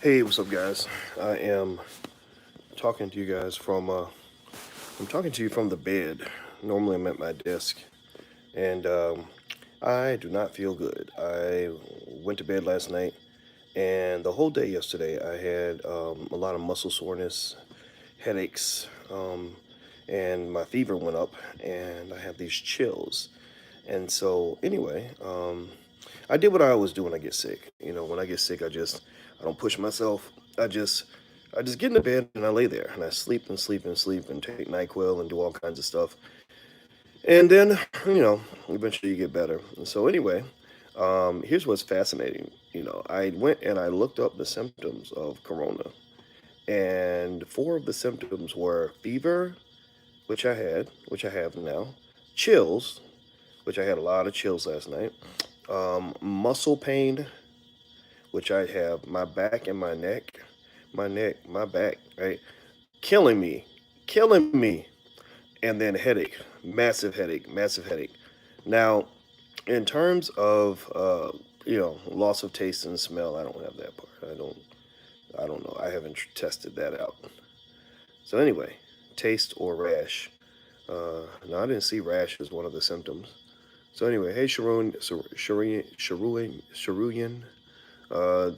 Hey, what's up, guys? I am talking to you guys from. I'm talking to you from the bed. Normally, I'm at my desk, and I do not feel good. I went to bed last night, and the whole day yesterday, I had a lot of muscle soreness, headaches, and my fever went up, and I have these chills. And so, anyway, I did what I always do when I get sick. You know, when I get sick, I don't push myself. I just get into bed and I lay there and I sleep and sleep and sleep and take NyQuil and do all kinds of stuff. And then, eventually you get better. And so anyway, here's what's fascinating. I went and I looked up the symptoms of corona, and four of the symptoms were fever, which I have now, chills, which I had a lot of chills last night, muscle pain, which I have my back and my back, right? Killing me. And then headache, massive headache. Now, in terms of, loss of taste and smell, I don't have that part. I don't know. I haven't tested that out. So anyway, taste or rash. No, I didn't see rash as one of the symptoms. So anyway, hey Sharuyan,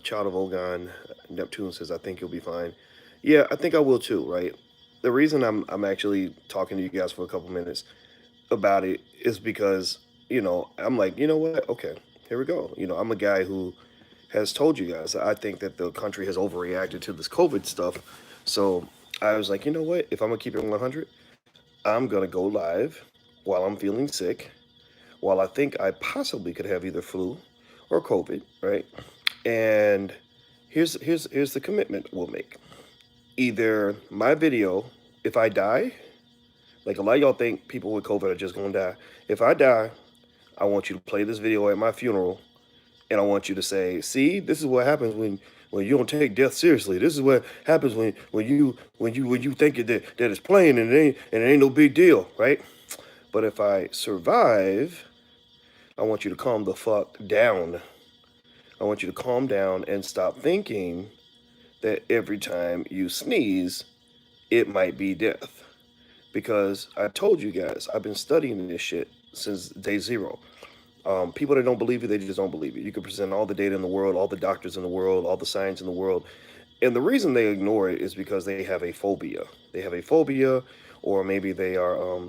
child of Ogon, Neptune says, I think you'll be fine. Yeah, I think I will too, right? The reason I'm actually talking to you guys for a couple minutes about it is because, I'm like, you know what? Okay, here we go. I'm a guy who has told you guys that I think that the country has overreacted to this COVID stuff. So I was like, you know what? If I'm gonna keep it 100, I'm gonna go live while I'm feeling sick, while I think I possibly could have either flu or COVID, right? And here's the commitment we'll make. Either my video, if I die, like a lot of y'all think people with COVID are just gonna die. If I die, I want you to play this video at my funeral, and I want you to say, "See, this is what happens when you don't take death seriously. This is what happens when you think that it's playing and it ain't no big deal, right?" But if I survive, I want you to calm the fuck down. I want you to calm down and stop thinking that every time you sneeze, it might be death. Because I told you guys, I've been studying this shit since day zero. People that don't believe you, they just don't believe you. You can present all the data in the world, all the doctors in the world, all the science in the world. And the reason they ignore it is because they have a phobia. They have a phobia, or maybe they are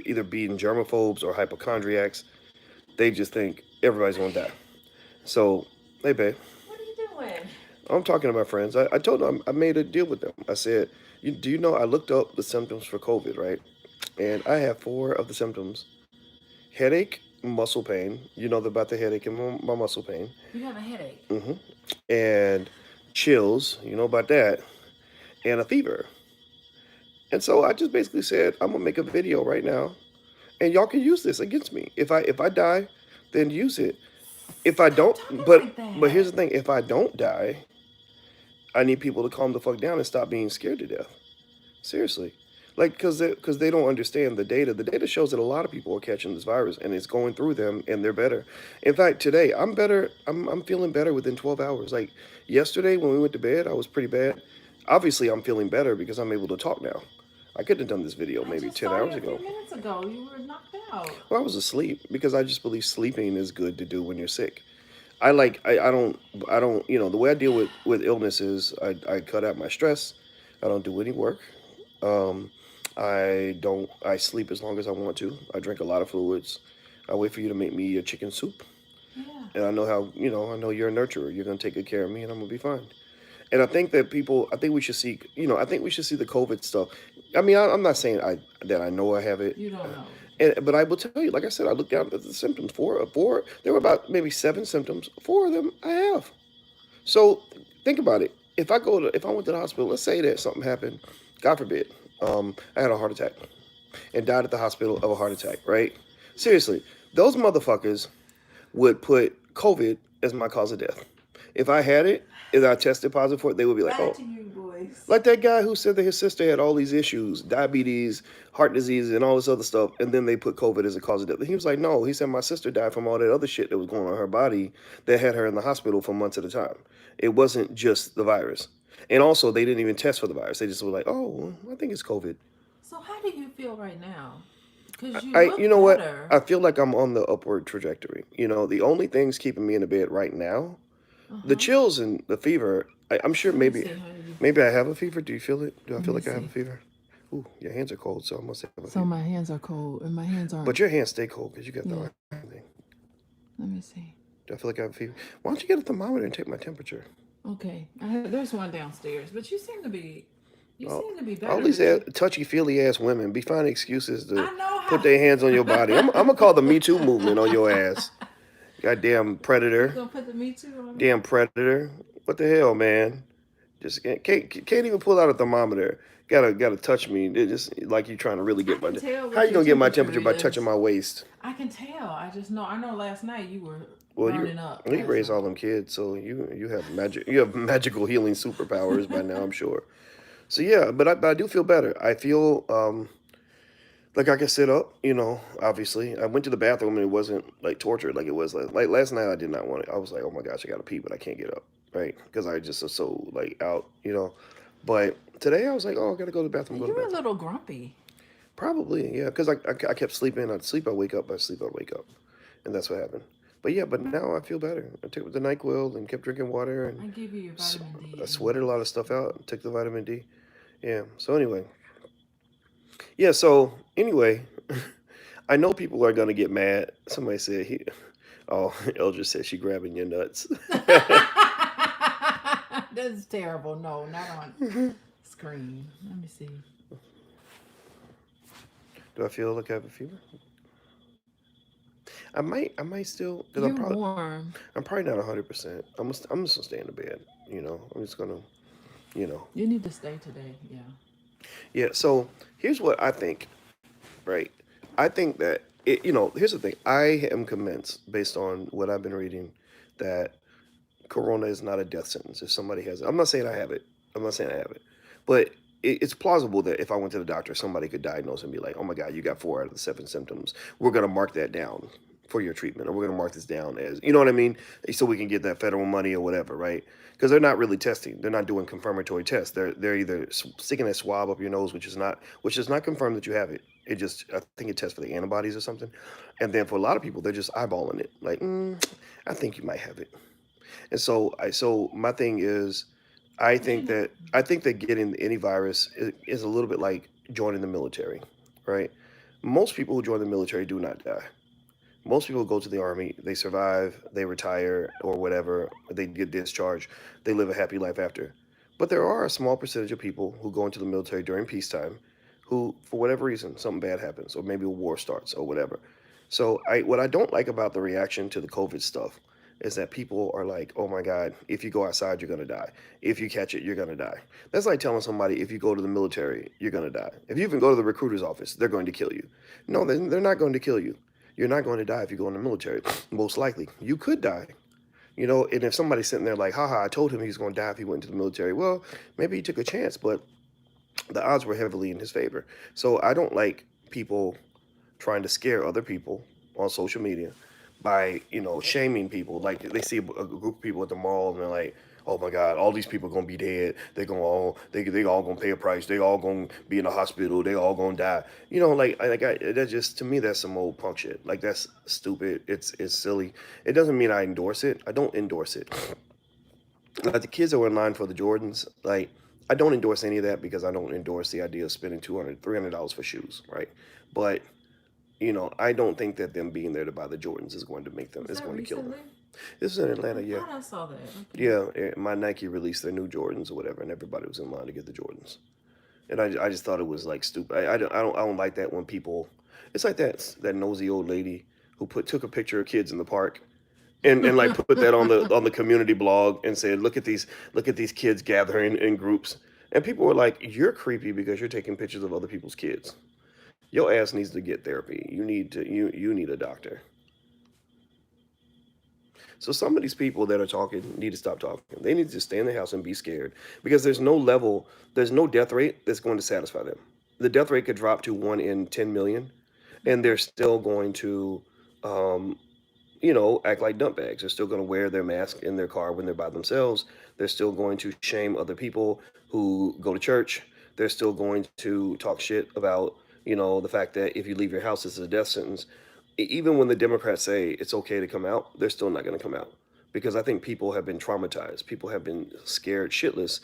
either being germaphobes or hypochondriacs. They just think everybody's gonna die. So, hey, babe. What are you doing? I'm talking to my friends. I told them I made a deal with them. I said, do you know I looked up the symptoms for COVID, right? And I have four of the symptoms: headache, muscle pain. You know about the headache and my muscle pain. You have a headache. hmm And chills. You know about that. And a fever. And so I just basically said, I'm gonna make a video right now, and y'all can use this against me. If I die, then use it. If I Stop don't, talking but like but that. here's the thing: if I don't die, I need people to calm the fuck down and stop being scared to death. Seriously. Like, because they don't understand the data. The data shows that a lot of people are catching this virus and it's going through them and they're better. In fact, today I'm better. I'm feeling better within 12 hours. Like yesterday when we went to bed, I was pretty bad. Obviously, I'm feeling better because I'm able to talk now. I could have done this video I maybe just 10 saw hours you a ago. few minutes ago. You were knocked out. Well, I was asleep because I just believe sleeping is good to do when you're sick. I don't, the way I deal with illness is I cut out my stress. I don't do any work. Um, I sleep as long as I want to. I drink a lot of fluids. I wait for you to make me a chicken soup. Yeah. And I know how, I know you're a nurturer. You're going to take good care of me and I'm going to be fine. And I think that I think we should see, I think we should see the COVID stuff. I mean, I'm not saying that I know I have it. You don't know. But I will tell you, like I said, I looked down at the symptoms. There were about maybe seven symptoms. Four of them I have. So think about it. If I went to the hospital, let's say that something happened, God forbid, I had a heart attack and died at the hospital of a heart attack, right? Seriously, those motherfuckers would put COVID as my cause of death. If I had it, if I tested positive for it, they would be like, Back oh, to you, boys. Like that guy who said that his sister had all these issues, diabetes, heart disease, and all this other stuff, and then they put COVID as a cause of death. He was like, no, he said my sister died from all that other shit that was going on in her body that had her in the hospital for months at a time. It wasn't just the virus. And also, they didn't even test for the virus. They just were like, oh, well, I think it's COVID. So how do you feel right now? Because you You look know what? better. I feel like I'm on the upward trajectory. The only things keeping me in the bed right now, Uh the huh. chills and the fever. I'm sure Let me maybe, see how you. maybe I have a fever. Do you feel it? Do I Let feel me like I have a see. fever? Ooh, your hands are cold, so I must have a So fever. my hands are cold, and my hands But aren't. your hands stay cold because you got the Yeah. arm thing. Let me see. Do I feel like I have a fever? Why don't you get a thermometer and take my temperature? Okay. There's one downstairs, but you seem to be. You All, seem to be all better, these but you. touchy feely ass women be finding excuses to I know put their hands on your body. I'm gonna call the Me Too movement on your ass. Goddamn you predator. gonna put the Me Too on me? Damn predator. What the hell, man? Just can't even pull out a thermometer. Gotta touch me. It just like you trying to really I get my. can tell How what you your gonna get my temperature temperature by touching is. my waist? I can tell. I just know. I know. Last night you were Well, burning up. you Last raised all night. them kids, so you have magic. You have magical healing superpowers by now, I'm sure. So yeah, but I do feel better. I feel like I can sit up. Obviously, I went to the bathroom and it wasn't like torture like it was like last night. I did not want it. I was like, oh my gosh, I gotta pee, but I can't get up, right? Because I just was so like out. But today I was like, oh, I gotta go to the bathroom. Go to You the were a bathroom. little grumpy. Probably, yeah, because I kept sleeping. I'd sleep, I wake up. I sleep, I wake up, and that's what happened. But yeah, but now I feel better. I took the NyQuil and kept drinking water and I give you your vitamin D I sweated a lot of anyways. stuff out. Took the vitamin D. Yeah. So anyway, yeah. So anyway, I know people are gonna get mad. Somebody said he. Oh, Eldra said she grabbing your nuts. That's terrible. No, not on screen. Let me see. Do I feel like I have a fever? I might still, because You're warm. I'm probably not 100%. I'm just gonna stay in the bed. I'm just gonna, you know, You need to stay today. Yeah. yeah. So here's what I think. Right, I think that here's the thing. I am convinced, based on what I've been reading, that corona is not a death sentence. If somebody has it, I'm not saying I have it. I'm not saying I have it, but it's plausible that if I went to the doctor, somebody could diagnose and be like, "Oh my God, you got 4 out of the 7 symptoms. We're gonna mark that down for your treatment, or we're gonna mark this down as you know what I mean, so we can get that federal money or whatever, right?" Because they're not really testing. They're not doing confirmatory tests. They're either sticking that swab up your nose, which does not confirm that you have it. It just I think it tests for the antibodies or something, and then for a lot of people, they're just eyeballing it, like, I think you might have it. And so my thing is, But you know. I think that getting any virus is a little bit like joining the military, right? Most people who join the military do not die. Most people go to the army, they survive, they retire or whatever, they get discharged, they live a happy life after. But there are a small percentage of people who go into the military during peacetime who, for whatever reason, something bad happens or maybe a war starts or whatever. So what I don't like about the reaction to the COVID stuff is that people are like, oh my God, if you go outside, you're going to die. If you catch it, you're going to die. That's like telling somebody, if you go to the military, you're going to die. If you even go to the recruiter's office, they're going to kill you. No, they're not going to kill you. You're not going to die if you go in the military. Most likely, you could die. And if somebody's sitting there like, haha, I told him he was going to die if he went into the military. Well, maybe he took a chance, but the odds were heavily in his favor. So I don't like people trying to scare other people on social media by shaming people. Like they see a group of people at the mall and they're like, "Oh my God, all these people are gonna be dead. They all gonna pay a price. They all gonna be in the hospital. They all gonna die." That just to me that's some old punk shit. Like that's stupid. It's silly. It doesn't mean I endorse it. I don't endorse it. Like the kids that were in line for the Jordans, like I don't endorse any of that because I don't endorse the idea of spending $200, $300 for shoes, right? But I don't think that them being there to buy the Jordans is going to make them, Was is that going to kill them. recently? This is in I Atlanta, yeah. thought I saw that. Okay. Yeah, my Nike released their new Jordans or whatever, and everybody was in line to get the Jordans. And I just thought it was like stupid. I don't like that when people, it's like that nosy old lady who took a picture of kids in the park and like put that on the community blog and said, look at these kids gathering in groups. And people were like, you're creepy because you're taking pictures of other people's kids. Your ass needs to get therapy. You need a doctor. So some of these people that are talking need to stop talking. They need to just stay in their house and be scared because there's no level, there's no death rate that's going to satisfy them. The death rate could drop to 1 in 10 million, and they're still going to, um, act like nutbags. They're still going to wear their mask in their car when they're by themselves. They're still going to shame other people who go to church. They're still going to talk shit about, the fact that if you leave your house, it's a death sentence. Even when the Democrats say it's okay to come out, they're still not going to come out because I think people have been traumatized. People have been scared shitless.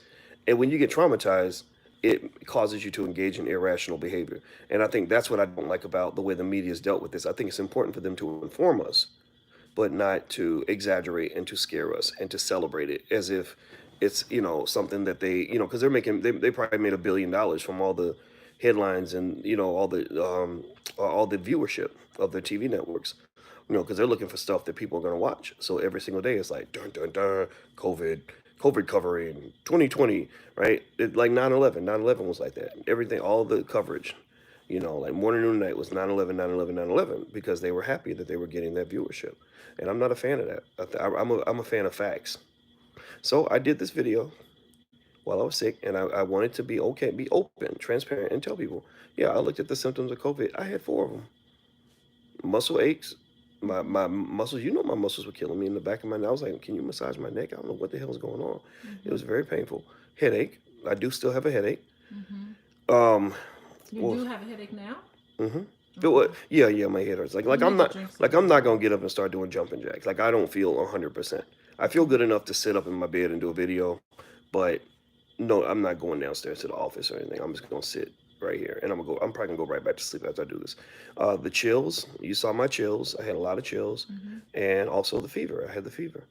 And when you get traumatized, it causes you to engage in irrational behavior. And I think that's what I don't like about the way the media has dealt with this. I think it's important for them to inform us, but not to exaggerate and to scare us and to celebrate it as if it's something that because they probably made $1 billion from all the headlines and all the viewership of their TV networks, because they're looking for stuff that people are going to watch. So every single day it's like dun dun dun, covid covid covering 2020, right? Like 9/11. 9/11 was like that. Everything, all the coverage, like morning, noon, night was 9/11, 9/11, 9/11, because they were happy that they were getting that viewership. And I'm not a fan of that. I'm a fan of facts. So I did this video while I was sick, and I wanted to be okay, be open, transparent, and tell people, yeah, I looked at the symptoms of COVID. I had four of them: muscle aches. My muscles, my muscles were killing me in the back of my neck. I was like, can you massage my neck? I don't know what the hell is going on. It was very painful. Headache. I do still have a headache. Um, You well, do have a headache now? mm-hmm. Okay. Yeah, my head hurts. You Like need to drink some I'm not water. gonna get up and start doing jumping jacks. Like I don't feel 100%. I feel good enough to sit up in my bed and do a video, but no, I'm not going downstairs to the office or anything. I'm just gonna sit right here, and I'm probably gonna go right back to sleep after I do this. The chills. You saw my chills. I had a lot of chills, and also the fever. I had the fever,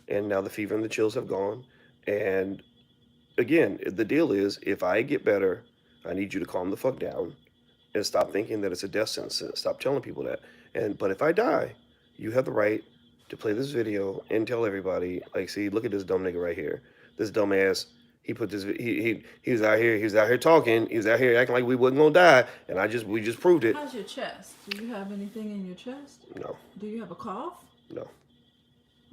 and now the fever and the chills have gone. And again, the deal is, if I get better, I need you to calm the fuck down and stop thinking that it's a death sentence. Stop telling people that. But if I die, you have the right to play this video and tell everybody, like, see, look at this dumb nigga right here. This dumbass. He put this. He was out here. He was out here talking. He was out here acting like we wasn't gonna die, and we just proved it. How's your chest? Do you have anything in your chest? No, Do you have a cough? no,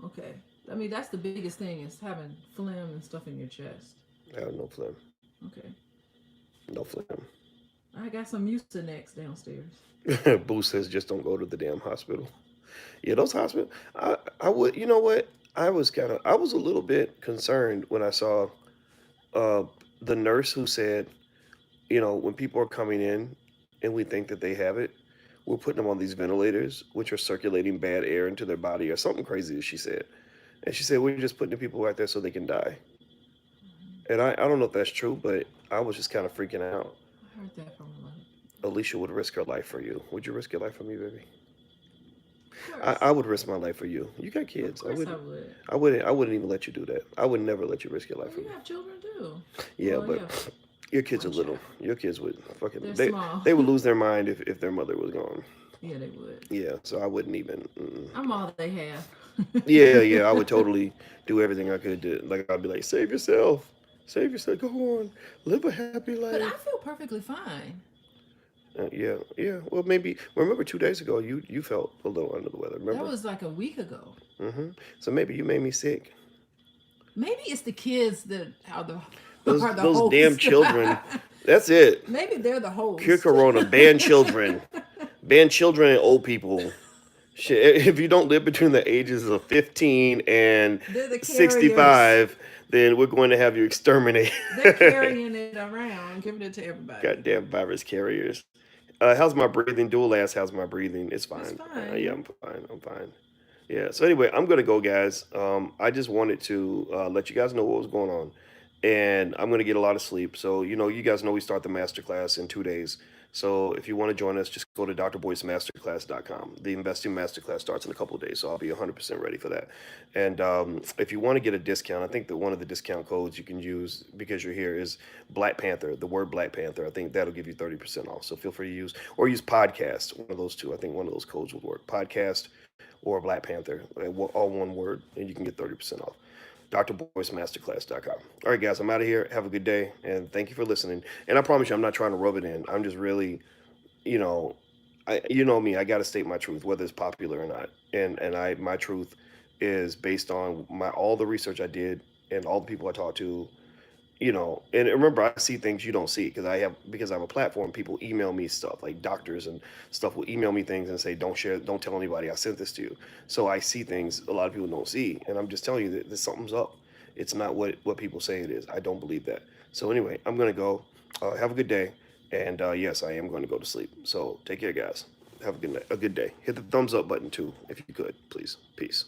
Okay. I mean, that's the biggest thing is having phlegm and stuff in your chest. I have no phlegm. Okay. No phlegm. I got some Mucinex downstairs. Boo says just don't go to the damn hospital. Yeah, those hospitals. I would. You know what? I was a little bit concerned when I saw uh, the nurse who said, when people are coming in and we think that they have it, we're putting them on these ventilators, which are circulating bad air into their body or something crazy, as she said. And she said, we're just putting the people out there so they can die. And I don't know if that's true, but I was just kind of freaking out. I heard that from a lot of Alicia would risk her life for you. Would you risk your life for me, baby? people. Of I course. would risk my life for you. You got Of kids. course I would. I wouldn't even let you do that. I would never let you risk your life Well, for you me. have children too. Yeah, Well, but yeah, your kids are one little. child. Your kids would fucking They're small. they would lose their mind if their mother was gone. Yeah, they would. Yeah, so I wouldn't even. Mm. I'm all they have. Yeah, I would totally do everything I could to, like, I'd be like, save yourself, go on, live a happy But life. I feel perfectly fine. Yeah. Well, maybe remember 2 days ago you felt a little under the weather. That Remember? was like a week ago. So maybe you made me sick. Maybe it's the kids that are the Those are the those damn host. children. That's it. Maybe they're the Cure host. Corona. Ban children and old people. Shit, if you don't live between the ages of 15 and They're the carriers. 65, then we're going to have you exterminated. They're carrying it around, giving it to everybody. Goddamn virus carriers. How's my breathing? Dual ass, how's my breathing? It's It's fine. Yeah, fine. I'm fine. I'm fine. Yeah. So anyway, I'm gonna go, guys. I just wanted to let you guys know what was going on, and I'm gonna get a lot of sleep. So you guys know we start the masterclass in 2 days. So if you want to join us, just go to drboycemasterclass.com. The investing masterclass starts in a couple of days, so I'll be 100% ready for that. And if you want to get a discount, I think that one of the discount codes you can use because you're here is Black Panther. The word Black Panther. I think that'll give you 30% off. So feel free to use podcast. One of those two. I think one of those codes would work. Podcast or Black Panther, all one word, and you can get 30% off. drboycemasterclass.com. All right, guys, I'm out of here. Have a good day, and thank you for listening. And I promise you, I'm not trying to rub it in. I'm just really, you know, you know me. I got to state my truth, whether it's popular or not. And my truth is based on my all the research I did and all the people I talked to, and remember, I see things you don't see because I have a platform. People email me stuff, like doctors and stuff will email me things and say, don't share, don't tell anybody I sent this to you. So I see things a lot of people don't see, and I'm just telling you that something's up. It's not what people say it is. I don't believe that. So anyway, I'm gonna go. Have a good day, and yes, I am going to go to sleep. So take care, guys. Have a good night, a good day. Hit the thumbs up button too, if you could, please. Peace.